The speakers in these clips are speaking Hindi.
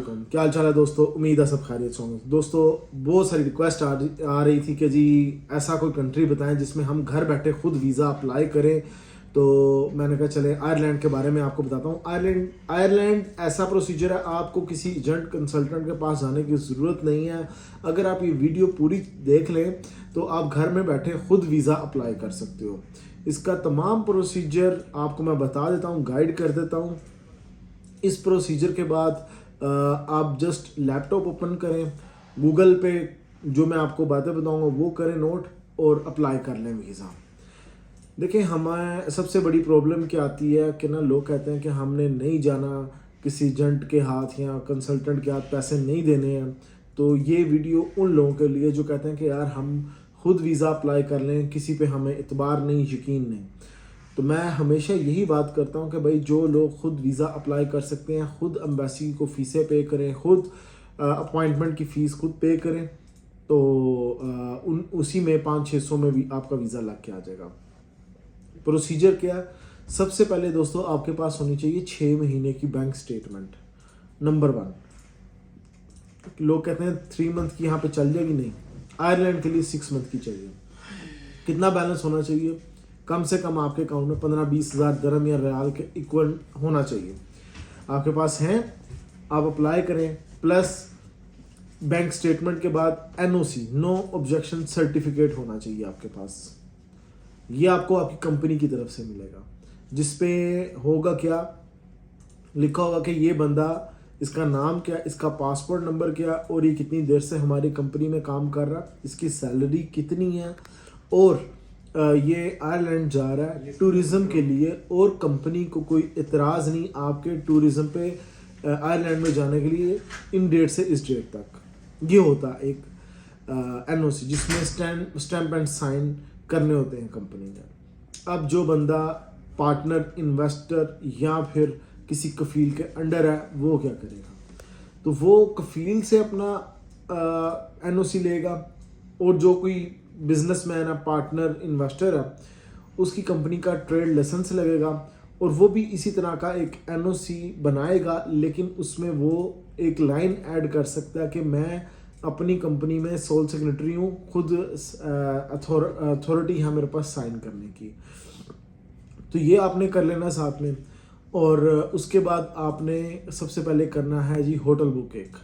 क्या हाल चाल है दोस्तों। उम्मीद है सब खैरियत से होंगे। दोस्तों बहुत सारी रिक्वेस्ट आ रही थी कि जी ऐसा कोई कंट्री बताएं जिसमें हम घर बैठे खुद वीज़ा अप्लाई करें। तो मैंने कहा चले आयरलैंड के बारे में आपको बताता हूँ। आयरलैंड ऐसा प्रोसीजर है, आपको किसी एजेंट कंसल्टेंट के पास जाने की ज़रूरत नहीं है। अगर आप ये वीडियो पूरी देख लें तो आप घर में बैठे खुद वीज़ा अप्लाई कर सकते हो। इसका तमाम प्रोसीजर आपको मैं बता देता हूँ, गाइड कर देता हूँ। इस प्रोसीजर के बाद आप जस्ट लैपटॉप ओपन करें, गूगल पे जो मैं आपको बातें बताऊंगा वो करें नोट और अप्लाई कर लें वीज़ा। देखिए हमारे सबसे बड़ी प्रॉब्लम क्या आती है कि ना लोग कहते हैं कि हमने नहीं जाना किसी एजेंट के हाथ या कंसल्टेंट के हाथ, पैसे नहीं देने हैं। तो ये वीडियो उन लोगों के लिए जो कहते हैं कि यार हम खुद वीज़ा अप्लाई कर लें, किसी पे हमें इतबार नहीं, यकीन नहीं। तो मैं हमेशा यही बात करता हूँ कि भाई जो लोग खुद वीज़ा अप्लाई कर सकते हैं, खुद एम्बेसी को फ़ीसें पे करें, खुद अपॉइंटमेंट की फ़ीस खुद पे करें, तो उसी में 500-600 में भी आपका वीज़ा लग के आ जाएगा। प्रोसीजर क्या है? सबसे पहले दोस्तों आपके पास होनी चाहिए 6 महीने की बैंक स्टेटमेंट। नंबर 1। लोग कहते हैं 3 मंथ की यहाँ पे चल जाएगी, नहीं, आयरलैंड के लिए 6 मंथ की चाहिए। कितना बैलेंस होना चाहिए? कम से कम आपके अकाउंट में 15-20 हज़ार दरम या रियाल के इक्वल होना चाहिए। आपके पास हैं, आप अप्लाई करें। प्लस बैंक स्टेटमेंट के बाद एनओसी, नो ऑब्जेक्शन सर्टिफिकेट होना चाहिए आपके पास। ये आपको आपकी कंपनी की तरफ से मिलेगा, जिसपे होगा क्या, लिखा होगा कि ये बंदा, इसका नाम क्या, इसका पासपोर्ट नंबर क्या और ये कितनी देर से हमारी कंपनी में काम कर रहा, इसकी सैलरी कितनी है और ये आयरलैंड जा रहा है टूरिज़्म के लिए और कंपनी को कोई इतराज़ नहीं आपके टूरिज़्म पे आयरलैंड में जाने के लिए इन डेट से इस डेट तक। ये होता एक एनओसी जिसमें स्टैम्प एंड साइन करने होते हैं कंपनी ने। अब जो बंदा पार्टनर, इन्वेस्टर या फिर किसी कफील के अंडर है वो क्या करेगा? तो वो कफील से अपना एनओसी लेगा और जो कोई बिजनेसमैन है, पार्टनर, इन्वेस्टर है, उसकी कंपनी का ट्रेड लाइसेंस लगेगा और वो भी इसी तरह का एक एनओसी बनाएगा, लेकिन उसमें वो एक लाइन ऐड कर सकता है कि मैं अपनी कंपनी में सोल सेक्रेटरी हूँ, खुद अथॉरिटी है मेरे पास साइन करने की। तो ये आपने कर लेना साथ में। और उसके बाद आपने सबसे पहले करना है जी होटल बुक। एक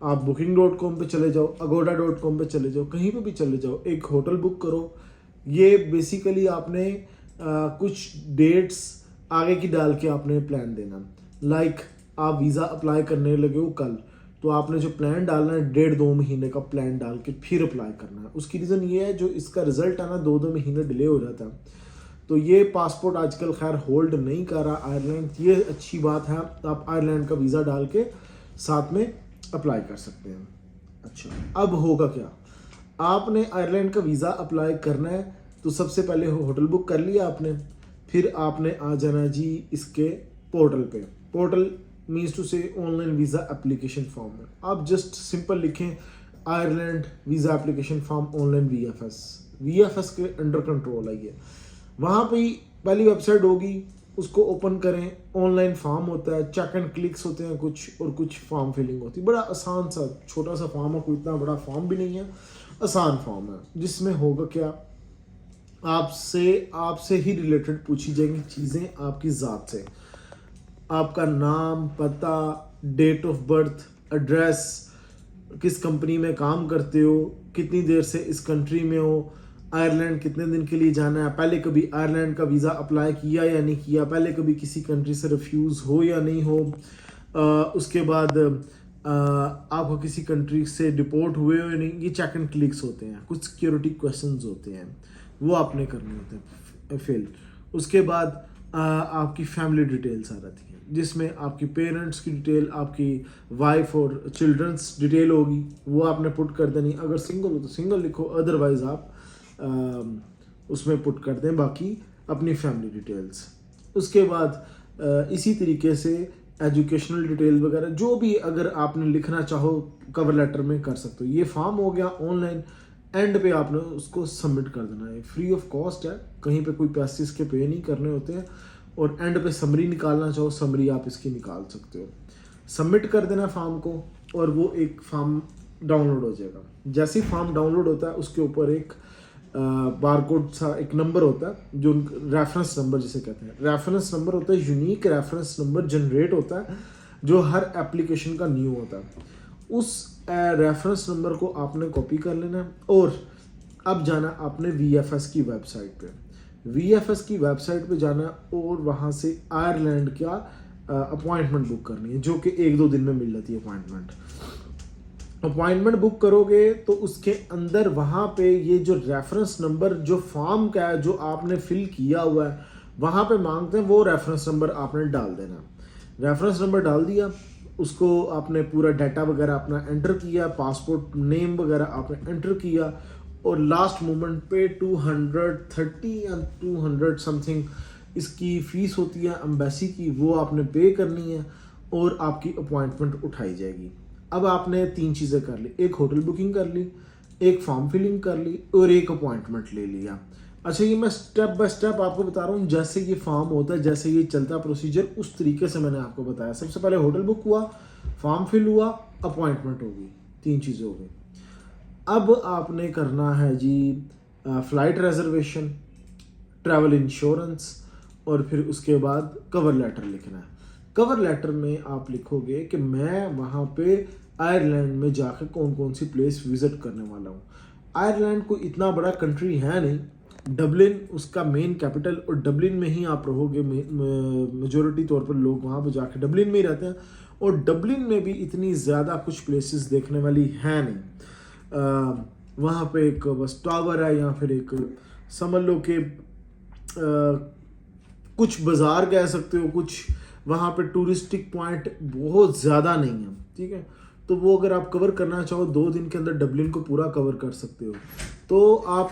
आप booking.com पे चले जाओ, agoda.com पे चले जाओ, कहीं पे भी चले जाओ, एक होटल बुक करो। ये बेसिकली आपने कुछ डेट्स आगे की डाल के आपने प्लान देना। लाइक आप वीज़ा अप्लाई करने लगे हो कल, तो आपने जो प्लान डालना है 1.5-2 महीने का प्लान डाल के फिर अप्लाई करना है। उसकी रीज़न ये है जो इसका रिजल्ट है ना 2-2 महीने डिले हो जाता है। तो ये पासपोर्ट आजकल खैर होल्ड नहीं कर रहा आयरलैंड, ये अच्छी बात है। आप आयरलैंड का वीज़ा डाल के साथ में अप्लाई कर सकते हैं। अच्छा, अब होगा क्या? आपने आयरलैंड का वीज़ा अप्लाई करना है तो सबसे पहले होटल बुक कर लिया आपने, फिर आपने आ जाना जी इसके पोर्टल पे। पोर्टल मीन्स टू से ऑनलाइन वीज़ा एप्लीकेशन फॉर्म है। आप जस्ट सिंपल लिखें Ireland visa application form online VFS के अंडर कंट्रोल है ये। वहाँ पे पहली वेबसाइट होगी, उसको ओपन करें। ऑनलाइन फॉर्म होता है, चेक एंड क्लिक्स होते हैं कुछ, और कुछ फॉर्म फिलिंग होती है। बड़ा आसान सा छोटा सा फॉर्म है, कोई इतना बड़ा फॉर्म भी नहीं है, आसान फॉर्म है। जिसमें होगा क्या, आपसे ही रिलेटेड पूछी जाएंगी चीज़ें, आपकी ज़ात से, आपका नाम, पता, डेट ऑफ बर्थ, एड्रेस, किस कंपनी में काम करते हो, कितनी देर से इस कंट्री में हो, आयरलैंड कितने दिन के लिए जाना है, पहले कभी आयरलैंड का वीज़ा अप्लाई किया या नहीं किया, पहले कभी किसी कंट्री से रिफ्यूज़ हो या नहीं हो, उसके बाद आपको किसी कंट्री से डिपोर्ट हुए हो या नहीं। ये चेक एंड क्लिक्स होते हैं, कुछ सिक्योरिटी क्वेश्चंस होते हैं, वो आपने करने होते हैं फिल। उसके बाद आपकी फैमिली डिटेल्स आ जाती हैं, जिसमें आपकी पेरेंट्स की डिटेल, आपकी वाइफ और चिल्ड्रंस डिटेल होगी, वो आपने पुट कर देनी। अगर सिंगल हो तो सिंगल लिखो, अदरवाइज़ आप उसमें पुट कर दें बाकी अपनी फैमिली डिटेल्स। उसके बाद इसी तरीके से एजुकेशनल डिटेल वगैरह जो भी अगर आपने लिखना चाहो कवर लेटर में कर सकते हो। ये फॉर्म हो गया ऑनलाइन। एंड पे आपने उसको सबमिट कर देना है, फ्री ऑफ कॉस्ट है, कहीं पे कोई पैसे इसके पे नहीं करने होते हैं। और एंड पे समरी निकालना चाहो, समरी आप इसकी निकाल सकते हो। सबमिट कर देना फॉर्म को और वो एक फॉर्म डाउनलोड हो जाएगा। जैसे ही फॉर्म डाउनलोड होता है उसके ऊपर एक बारकोड सा एक नंबर होता है जो रेफरेंस नंबर जिसे कहते हैं, रेफरेंस नंबर होता है, यूनिक रेफरेंस नंबर जनरेट होता है जो हर एप्लीकेशन का न्यू होता है। उस रेफरेंस नंबर को आपने कॉपी कर लेना है और अब जाना आपने VFS की वेबसाइट पे। VFS की वेबसाइट पे जाना और वहाँ से आयरलैंड का अपॉइंटमेंट बुक करनी है, जो कि 1-2 दिन में मिल जाती है अपॉइंटमेंट बुक करोगे तो उसके अंदर वहाँ पे ये जो रेफरेंस नंबर जो फॉर्म का है जो आपने फिल किया हुआ है वहाँ पे मांगते हैं, वो रेफरेंस नंबर आपने डाल देना। रेफरेंस नंबर डाल दिया, उसको आपने पूरा डाटा वगैरह अपना एंटर किया, पासपोर्ट नेम वगैरह आपने एंटर किया और लास्ट मोमेंट पे 230 या 200 समथिंग इसकी फ़ीस होती है एम्बेसी की, वो आपने पे करनी है और आपकी अपॉइंटमेंट उठाई जाएगी। अब आपने 3 चीज़ें कर ली, एक होटल बुकिंग कर ली, एक फॉर्म फिलिंग कर ली और एक अपॉइंटमेंट ले लिया। अच्छा, ये मैं स्टेप बाय स्टेप आपको बता रहा हूँ, जैसे ये फॉर्म होता है, जैसे ये चलता है प्रोसीजर, उस तरीके से मैंने आपको बताया। सबसे पहले होटल बुक हुआ, फॉर्म फिल हुआ, अपॉइंटमेंट होगी, 3 चीज़ें हो गई। अब आपने करना है जी फ़्लाइट रिजर्वेशन, ट्रैवल इंश्योरेंस और फिर उसके बाद कवर लेटर लिखना है। कवर लेटर में आप लिखोगे कि मैं वहाँ पे आयरलैंड में जाकर कौन कौन सी प्लेस विज़िट करने वाला हूँ। आयरलैंड कोई इतना बड़ा कंट्री है नहीं, डबलिन उसका मेन कैपिटल और डबलिन में ही आप रहोगे। मेजॉरिटी तौर पर लोग वहाँ पे जाके डबलिन में ही रहते हैं और डबलिन में भी इतनी ज़्यादा कुछ प्लेसेस देखने वाली है नहीं। वहाँ पे एक बस टावर है या फिर एक समझ लो कि कुछ बाज़ार कह सकते हो, कुछ वहाँ पे टूरिस्टिक पॉइंट बहुत ज़्यादा नहीं है, ठीक है। तो वो अगर आप कवर करना चाहो 2 दिन के अंदर डबलिन को पूरा कवर कर सकते हो। तो आप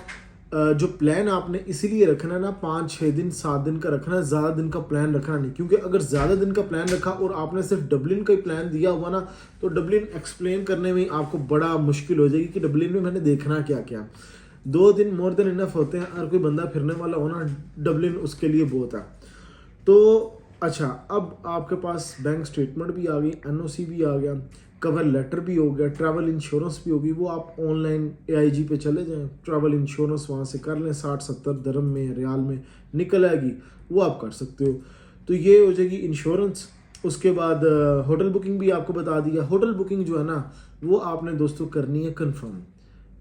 जो प्लान आपने इसीलिए रखना है ना 5-6 दिन 7 दिन का रखना है, ज़्यादा दिन का प्लान रखना नहीं, क्योंकि अगर ज़्यादा दिन का प्लान रखा और आपने सिर्फ डबलिन का ही प्लान दिया हुआ ना तो डबलिन एक्सप्लेन करने में आपको बड़ा मुश्किल हो जाएगी कि डबलिन में मैंने देखना क्या क्या। 2 दिन मोर देन इनफ होते हैं, अगर कोई बंदा फिरने वाला हो ना डबलिन उसके लिए बहुत है। तो अच्छा, अब आपके पास बैंक स्टेटमेंट भी आ गई, NOC भी आ गया, कवर लेटर भी हो गया, ट्रैवल इंश्योरेंस भी होगी। वो आप ऑनलाइन AIG पे चले जाएं, ट्रैवल इंश्योरेंस वहाँ से कर लें, 60-70 दरम में रियाल में निकल आएगी, वो आप कर सकते हो। तो ये हो जाएगी इंश्योरेंस। उसके बाद होटल बुकिंग भी आपको बता दिया। होटल बुकिंग जो है ना वो आपने दोस्तों करनी है कन्फर्म,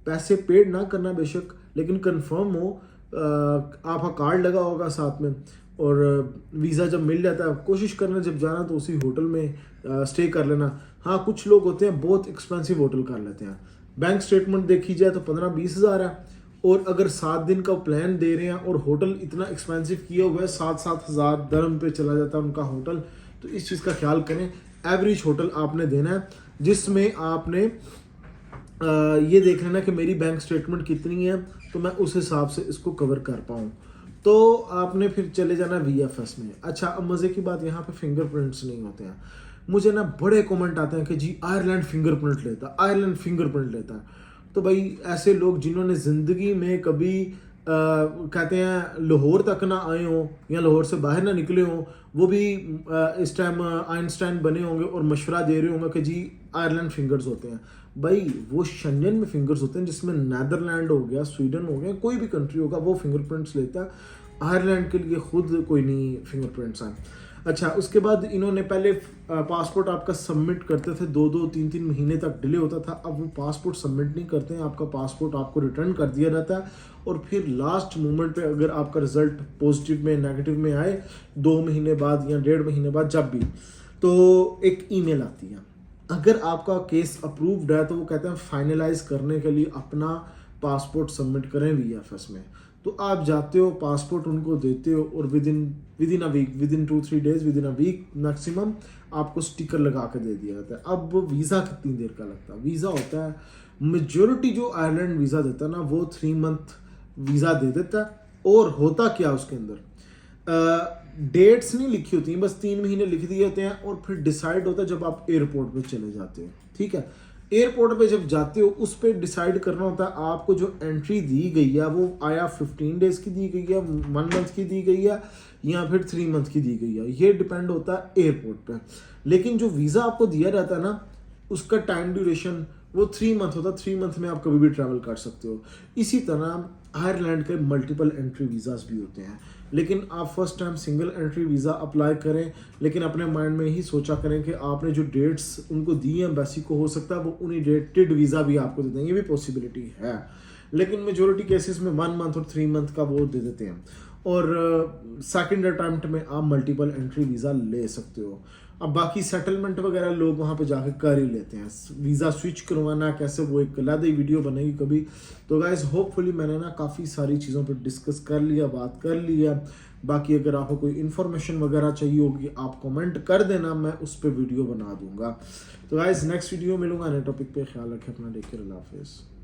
पैसे पेड ना करना बेशक, लेकिन कन्फर्म हो। आपका कार्ड लगा होगा साथ में और वीज़ा जब मिल जाता है कोशिश करना जब जाना तो उसी होटल में स्टे कर लेना। हाँ, कुछ लोग होते हैं बहुत एक्सपेंसिव होटल कर लेते हैं। बैंक स्टेटमेंट देखी जाए तो 15-20 हज़ार है और अगर 7 दिन का प्लान दे रहे हैं और होटल इतना एक्सपेंसिव किया हुआ है 7-7 हज़ार दरम पे चला जाता है उनका होटल। तो इस चीज़ का ख्याल करें, एवरेज होटल आपने देना है जिसमें आपने ये देख लेना कि मेरी बैंक स्टेटमेंट कितनी है तो मैं उस हिसाब से इसको कवर कर पाऊँ। तो आपने फिर चले जाना VFS में। अच्छा, अब मज़े की बात यहाँ पे फिंगरप्रिंट्स नहीं होते हैं। मुझे ना बड़े कमेंट आते हैं कि जी आयरलैंड फिंगरप्रिंट लेता है, आयरलैंड फिंगरप्रिंट लेता है। तो भाई ऐसे लोग जिन्होंने ज़िंदगी में कभी कहते हैं लाहौर तक ना आए हों या लाहौर से बाहर ना निकले हों, वो भी इस टाइम आइंस्टाइन बने होंगे और मशवरा दे रहे होंगे कि जी आयरलैंड फिंगर्स होते हैं। भाई वो शेंजन में फिंगर्स होते हैं जिसमें नेदरलैंड हो गया, स्वीडन हो गया, कोई भी कंट्री होगा वो फिंगरप्रिंट्स लेता है। आयरलैंड के लिए खुद कोई नहीं फिंगरप्रिंट्स हैं। अच्छा, उसके बाद इन्होंने पहले पासपोर्ट आपका सबमिट करते थे, 2-2 3-3 महीने तक डिले होता था। अब वो पासपोर्ट सबमिट नहीं करते हैं, आपका पासपोर्ट आपको रिटर्न कर दिया जाता है और फिर लास्ट मोमेंट पे अगर आपका रिजल्ट पॉजिटिव में नेगेटिव में आए 2 महीने बाद या 1.5 महीने बाद जब भी, तो एक ईमेल आती है। अगर आपका केस अप्रूव्ड है तो वो कहते हैं फाइनलाइज करने के लिए अपना पासपोर्ट सबमिट करें VFS में। तो आप जाते हो, पासपोर्ट उनको देते हो और within a week, within 2-3 days, within a week maximum आपको स्टिकर लगा के दे दिया जाता है। अब वीज़ा कितनी देर का लगता है? वीज़ा होता है, मेजॉरिटी जो आयरलैंड वीज़ा देता है ना वो 3 मंथ वीज़ा दे देता है। और होता क्या उसके अंदर डेट्स नहीं लिखी होती हैं, बस 3 महीने लिख दिए होते हैं और फिर डिसाइड होता है जब आप एयरपोर्ट पे चले जाते हो, ठीक है। एयरपोर्ट पे जब जाते हो उस पर डिसाइड करना होता है आपको जो एंट्री दी गई है वो आया 15 डेज़ की दी गई है, 1 मंथ की दी गई है या फिर 3 मंथ की दी गई है, ये डिपेंड होता है एयरपोर्ट पे। लेकिन जो वीज़ा आपको दिया जाता है ना उसका टाइम ड्यूरेशन वो 3 मंथ होता है, 3 मंथ में आप कभी भी ट्रैवल कर सकते हो। इसी तरह आयरलैंड के मल्टीपल एंट्री वीज़ाज भी होते हैं, लेकिन आप first time single entry visa apply करें, लेकिन अपने माइंड में ही सोचा करें कि आपने जो डेट्स उनको दी हैं एम्बेसी को, हो सकता है वो उन्हीं डेटेड वीज़ा भी आपको दे दें, ये भी पॉसिबिलिटी है। लेकिन मेजोरिटी केसेस में 1 मंथ और 3 मंथ का वो दे देते हैं। और सेकंड अटैम्प्ट में आप मल्टीपल एंट्री वीज़ा ले सकते हो। अब बाकी सेटलमेंट वगैरह लोग वहाँ पे जाके कर ही लेते हैं, वीज़ा स्विच करवाना कैसे वो एक अलग ही वीडियो बनेगी कभी। तो गाइस होपफुली मैंने ना काफ़ी सारी चीज़ों पे डिस्कस कर लिया, बात कर लिया। बाकी अगर आपको कोई इन्फॉर्मेशन वगैरह चाहिए होगी आप कमेंट कर देना, मैं उस पर वीडियो बना दूंगा। तो गाइस नेक्स्ट वीडियो मिलूंगा नए टॉपिक पे, ख्याल रखें अपना, टेक केयर, अल्लाह हाफिज़।